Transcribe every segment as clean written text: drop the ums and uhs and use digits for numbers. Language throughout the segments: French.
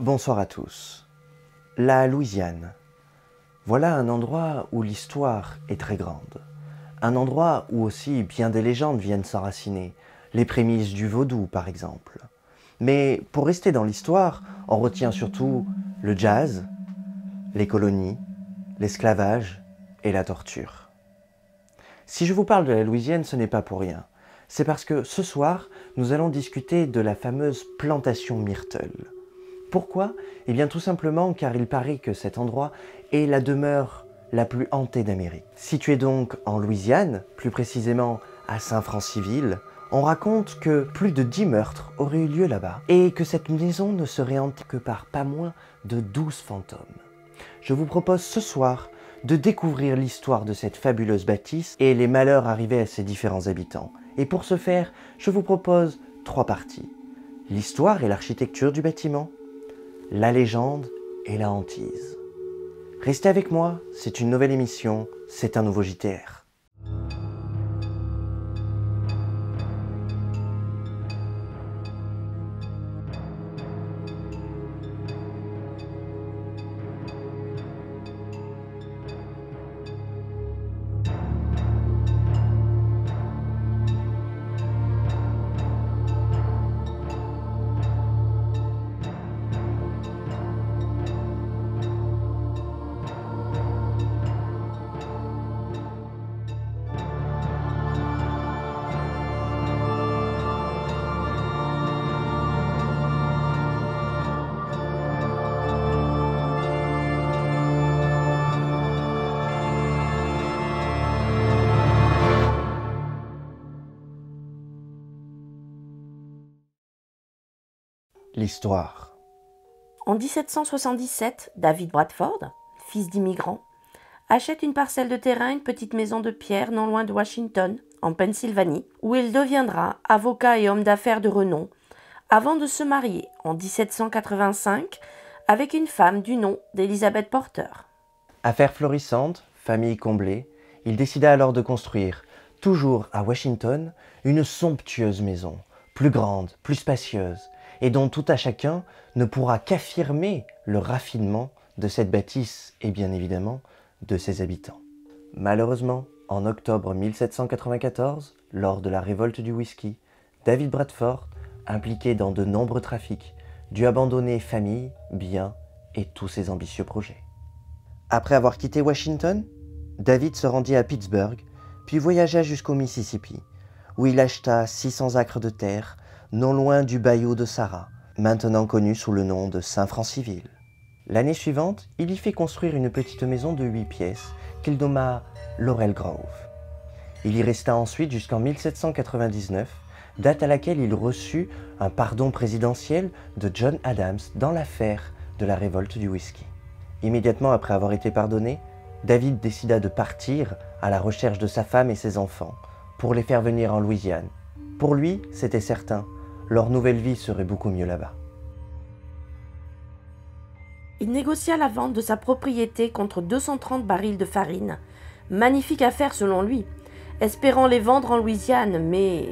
Bonsoir à tous. La Louisiane. Voilà un endroit où l'histoire est très grande. Un endroit où aussi bien des légendes viennent s'enraciner, les prémices du vaudou par exemple. Mais pour rester dans l'histoire, on retient surtout le jazz, les colonies, l'esclavage et la torture. Si je vous parle de la Louisiane, ce n'est pas pour rien. C'est parce que ce soir, nous allons discuter de la fameuse plantation Myrtle. Pourquoi? Eh bien tout simplement car il paraît que cet endroit est la demeure la plus hantée d'Amérique. Situé donc en Louisiane, plus précisément à Saint-Francisville, on raconte que plus de 10 meurtres auraient eu lieu là-bas et que cette maison ne serait hantée que par pas moins de 12 fantômes. Je vous propose ce soir de découvrir l'histoire de cette fabuleuse bâtisse et les malheurs arrivés à ses différents habitants. Et pour ce faire, je vous propose 3 parties. L'histoire et l'architecture du bâtiment, la légende et la hantise. Restez avec moi, c'est une nouvelle émission, c'est un nouveau JTR. L'histoire. En 1777, David Bradford, fils d'immigrants, achète une parcelle de terrain, une petite maison de pierre non loin de Washington, en Pennsylvanie, où il deviendra avocat et homme d'affaires de renom, avant de se marier en 1785 avec une femme du nom d'Elizabeth Porter. Affaire florissante, famille comblée, il décida alors de construire, toujours à Washington, une somptueuse maison, plus grande, plus spacieuse, et dont tout à chacun ne pourra qu'affirmer le raffinement de cette bâtisse et bien évidemment de ses habitants. Malheureusement, en octobre 1794, lors de la révolte du whisky, David Bradford, impliqué dans de nombreux trafics, dut abandonner famille, biens et tous ses ambitieux projets. Après avoir quitté Washington, David se rendit à Pittsburgh, puis voyagea jusqu'au Mississippi, où il acheta 600 acres de terre, non loin du bayou de Sarah, maintenant connu sous le nom de Saint-Francisville. L'année suivante, il y fait construire une petite maison de 8 pièces qu'il nomma Laurel Grove. Il y resta ensuite jusqu'en 1799, date à laquelle il reçut un pardon présidentiel de John Adams dans l'affaire de la révolte du whisky. Immédiatement après avoir été pardonné, David décida de partir à la recherche de sa femme et ses enfants pour les faire venir en Louisiane. Pour lui, c'était certain, leur nouvelle vie serait beaucoup mieux là-bas. Il négocia la vente de sa propriété contre 230 barils de farine, magnifique affaire selon lui, espérant les vendre en Louisiane, mais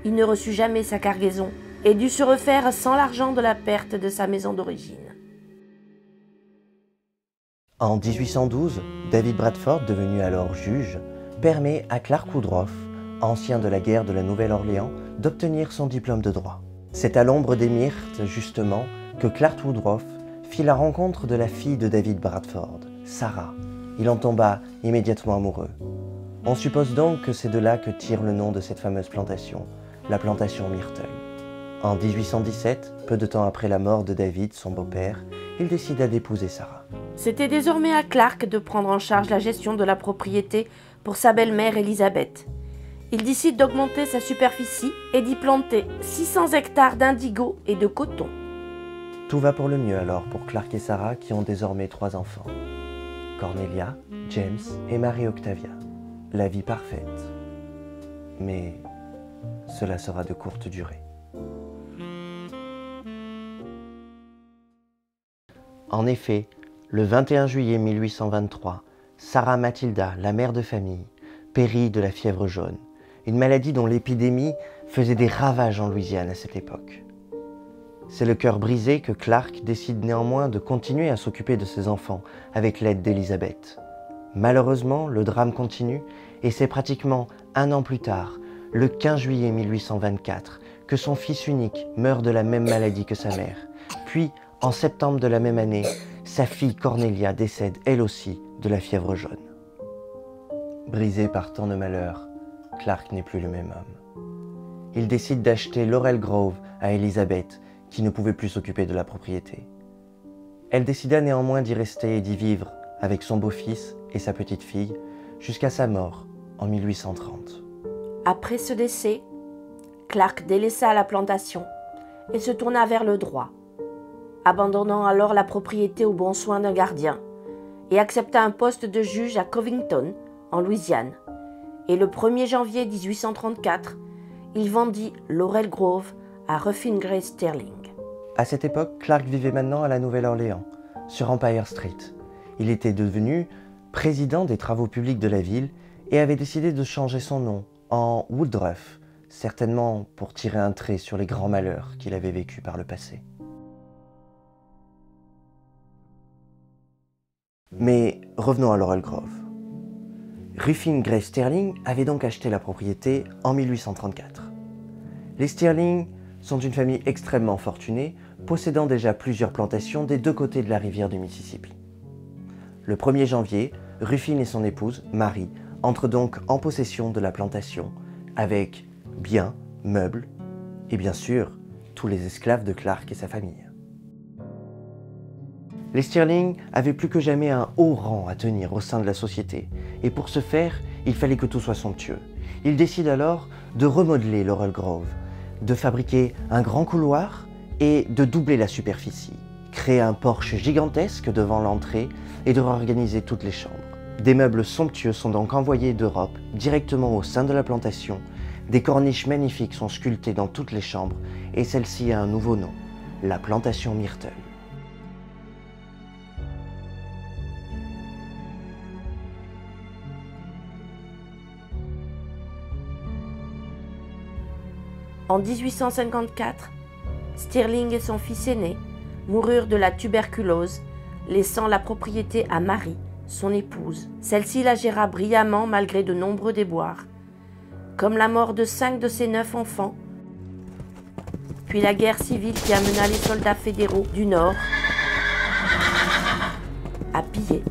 il ne reçut jamais sa cargaison et dut se refaire sans l'argent de la perte de sa maison d'origine. En 1812, David Bradford, devenu alors juge, permet à Clark Woodruff, ancien de la guerre de la Nouvelle-Orléans, d'obtenir son diplôme de droit. C'est à l'ombre des myrtes, justement, que Clark Woodruff fit la rencontre de la fille de David Bradford, Sarah. Il en tomba immédiatement amoureux. On suppose donc que c'est de là que tire le nom de cette fameuse plantation, la plantation Myrtle. En 1817, peu de temps après la mort de David, son beau-père, il décida d'épouser Sarah. C'était désormais à Clark de prendre en charge la gestion de la propriété pour sa belle-mère Elizabeth. Il décide d'augmenter sa superficie et d'y planter 600 hectares d'indigo et de coton. Tout va pour le mieux alors pour Clark et Sarah qui ont désormais 3 enfants. Cornelia, James et Marie Octavia. La vie parfaite. Mais cela sera de courte durée. En effet, le 21 juillet 1823, Sarah Matilda, la mère de famille, périt de la fièvre jaune, une maladie dont l'épidémie faisait des ravages en Louisiane à cette époque. C'est le cœur brisé que Clark décide néanmoins de continuer à s'occuper de ses enfants avec l'aide d'Elizabeth. Malheureusement, le drame continue et c'est pratiquement un an plus tard, le 15 juillet 1824, que son fils unique meurt de la même maladie que sa mère. Puis, en septembre de la même année, sa fille Cornelia décède elle aussi de la fièvre jaune. Brisé par tant de malheurs, Clark n'est plus le même homme. Il décide d'acheter Laurel Grove à Elizabeth, qui ne pouvait plus s'occuper de la propriété. Elle décida néanmoins d'y rester et d'y vivre avec son beau-fils et sa petite-fille jusqu'à sa mort en 1830. Après ce décès, Clark délaissa la plantation et se tourna vers le droit, abandonnant alors la propriété aux bons soins d'un gardien et accepta un poste de juge à Covington, en Louisiane. Et le 1er janvier 1834, il vendit Laurel Grove à Ruffin Gray Sterling. À cette époque, Clark vivait maintenant à la Nouvelle-Orléans, sur Empire Street. Il était devenu président des travaux publics de la ville et avait décidé de changer son nom en Woodruff, certainement pour tirer un trait sur les grands malheurs qu'il avait vécus par le passé. Mais revenons à Laurel Grove. Ruffin Gray Sterling avait donc acheté la propriété en 1834. Les Sterling sont une famille extrêmement fortunée, possédant déjà plusieurs plantations des deux côtés de la rivière du Mississippi. Le 1er janvier, Ruffin et son épouse, Mary, entrent donc en possession de la plantation, avec biens, meubles et bien sûr, tous les esclaves de Clark et sa famille. Les Sterling avaient plus que jamais un haut rang à tenir au sein de la société, et pour ce faire, il fallait que tout soit somptueux. Ils décident alors de remodeler Laurel Grove, de fabriquer un grand couloir et de doubler la superficie, créer un porche gigantesque devant l'entrée et de réorganiser toutes les chambres. Des meubles somptueux sont donc envoyés d'Europe directement au sein de la plantation, des corniches magnifiques sont sculptées dans toutes les chambres et celle-ci a un nouveau nom, la plantation Myrtle. En 1854, Sterling et son fils aîné moururent de la tuberculose, laissant la propriété à Mary, son épouse. Celle-ci la géra brillamment malgré de nombreux déboires, comme la mort de 5 de ses 9 enfants, puis la guerre civile qui amena les soldats fédéraux du Nord à piller,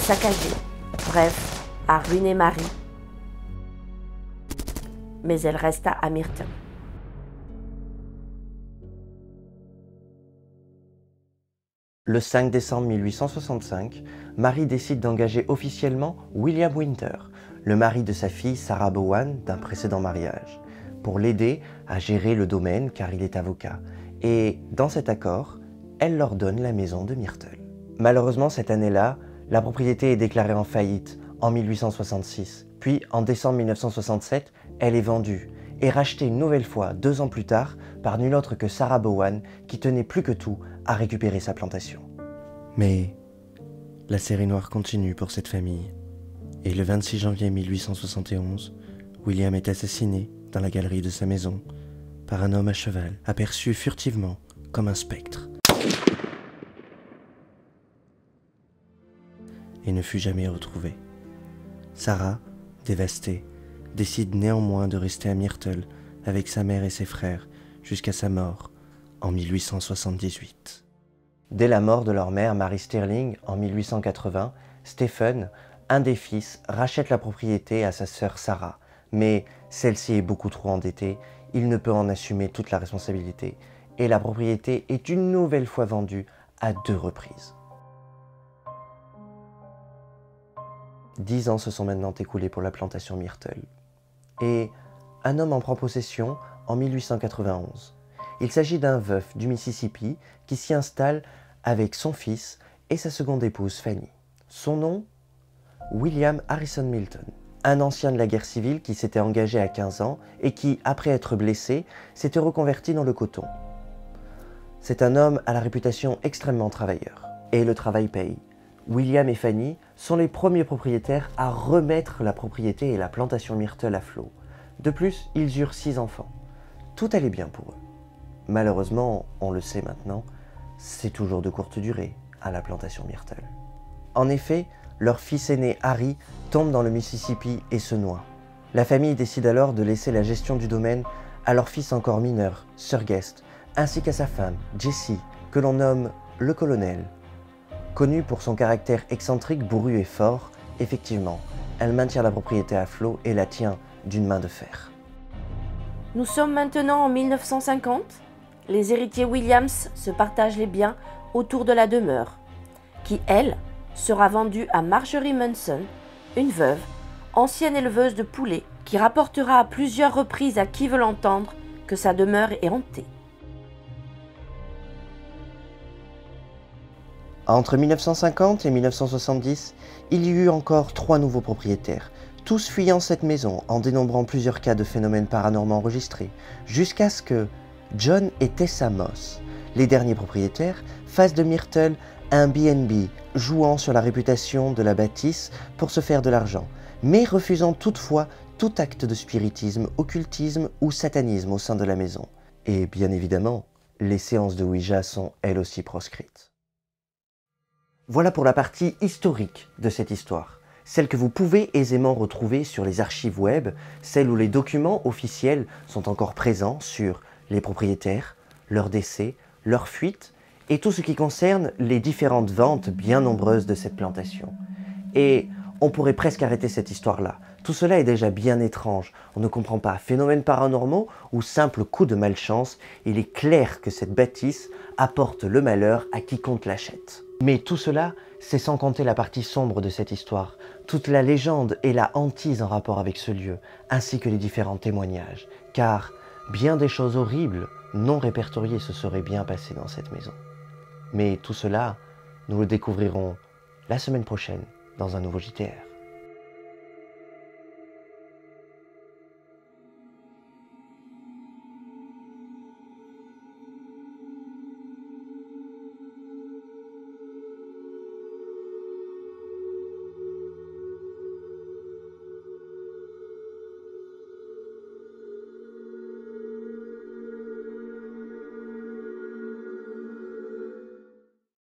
saccager, bref, à ruiner Mary. Mais elle resta à Myrtle. Le 5 décembre 1865, Mary décide d'engager officiellement William Winter, le mari de sa fille Sarah Bowen d'un précédent mariage, pour l'aider à gérer le domaine car il est avocat. Et dans cet accord, elle leur donne la maison de Myrtle. Malheureusement, cette année-là, la propriété est déclarée en faillite en 1866. Puis, en décembre 1967, elle est vendue et rachetée une nouvelle fois 2 ans plus tard par nul autre que Sarah Bowen qui tenait plus que tout à récupérer sa plantation. Mais la série noire continue pour cette famille. Et le 26 janvier 1871, William est assassiné dans la galerie de sa maison par un homme à cheval, aperçu furtivement comme un spectre. Et ne fut jamais retrouvé. Sarah, dévastée, décide néanmoins de rester à Myrtle avec sa mère et ses frères jusqu'à sa mort en 1878. Dès la mort de leur mère, Mary Sterling, en 1880, Stephen, un des fils, rachète la propriété à sa sœur Sarah, mais celle-ci est beaucoup trop endettée, il ne peut en assumer toute la responsabilité, et la propriété est une nouvelle fois vendue à 2 reprises. 10 ans se sont maintenant écoulés pour la plantation Myrtle. Et un homme en prend possession en 1891. Il s'agit d'un veuf du Mississippi qui s'y installe avec son fils et sa seconde épouse Fanny. Son nom, William Harrison Milton, un ancien de la guerre civile qui s'était engagé à 15 ans et qui, après être blessé, s'était reconverti dans le coton. C'est un homme à la réputation extrêmement travailleur. Et le travail paye. William et Fanny sont les premiers propriétaires à remettre la propriété et la plantation Myrtle à flot. De plus, ils eurent 6 enfants. Tout allait bien pour eux. malheureusement, on le sait maintenant, c'est toujours de courte durée à la plantation Myrtle. En effet, leur fils aîné Harry tombe dans le Mississippi et se noie. La famille décide alors de laisser la gestion du domaine à leur fils encore mineur, Sir Guest, ainsi qu'à sa femme, Jessie, que l'on nomme le colonel. Connue pour son caractère excentrique, bourru et fort, effectivement, elle maintient la propriété à flot et la tient d'une main de fer. Nous sommes maintenant en 1950. Les héritiers Williams se partagent les biens autour de la demeure, qui, elle, sera vendue à Marjorie Munson, une veuve, ancienne éleveuse de poulets, qui rapportera à plusieurs reprises à qui veut l'entendre que sa demeure est hantée. Entre 1950 et 1970, il y eut encore 3 nouveaux propriétaires, tous fuyant cette maison en dénombrant plusieurs cas de phénomènes paranormaux enregistrés, jusqu'à ce que John et Tessa Moss, les derniers propriétaires, fassent de Myrtle un B&B, jouant sur la réputation de la bâtisse pour se faire de l'argent, mais refusant toutefois tout acte de spiritisme, occultisme ou satanisme au sein de la maison. Et bien évidemment, les séances de Ouija sont elles aussi proscrites. Voilà pour la partie historique de cette histoire, celle que vous pouvez aisément retrouver sur les archives web, celle où les documents officiels sont encore présents sur les propriétaires, leur décès, leur fuite et tout ce qui concerne les différentes ventes bien nombreuses de cette plantation. Et on pourrait presque arrêter cette histoire-là. Tout cela est déjà bien étrange. On ne comprend pas phénomènes paranormaux ou simples coups de malchance. Il est clair que cette bâtisse apporte le malheur à quiconque l'achète. Mais tout cela, c'est sans compter la partie sombre de cette histoire, toute la légende et la hantise en rapport avec ce lieu, ainsi que les différents témoignages. Car bien des choses horribles, non répertoriées, se seraient bien passées dans cette maison. Mais tout cela, nous le découvrirons la semaine prochaine dans un nouveau JTR.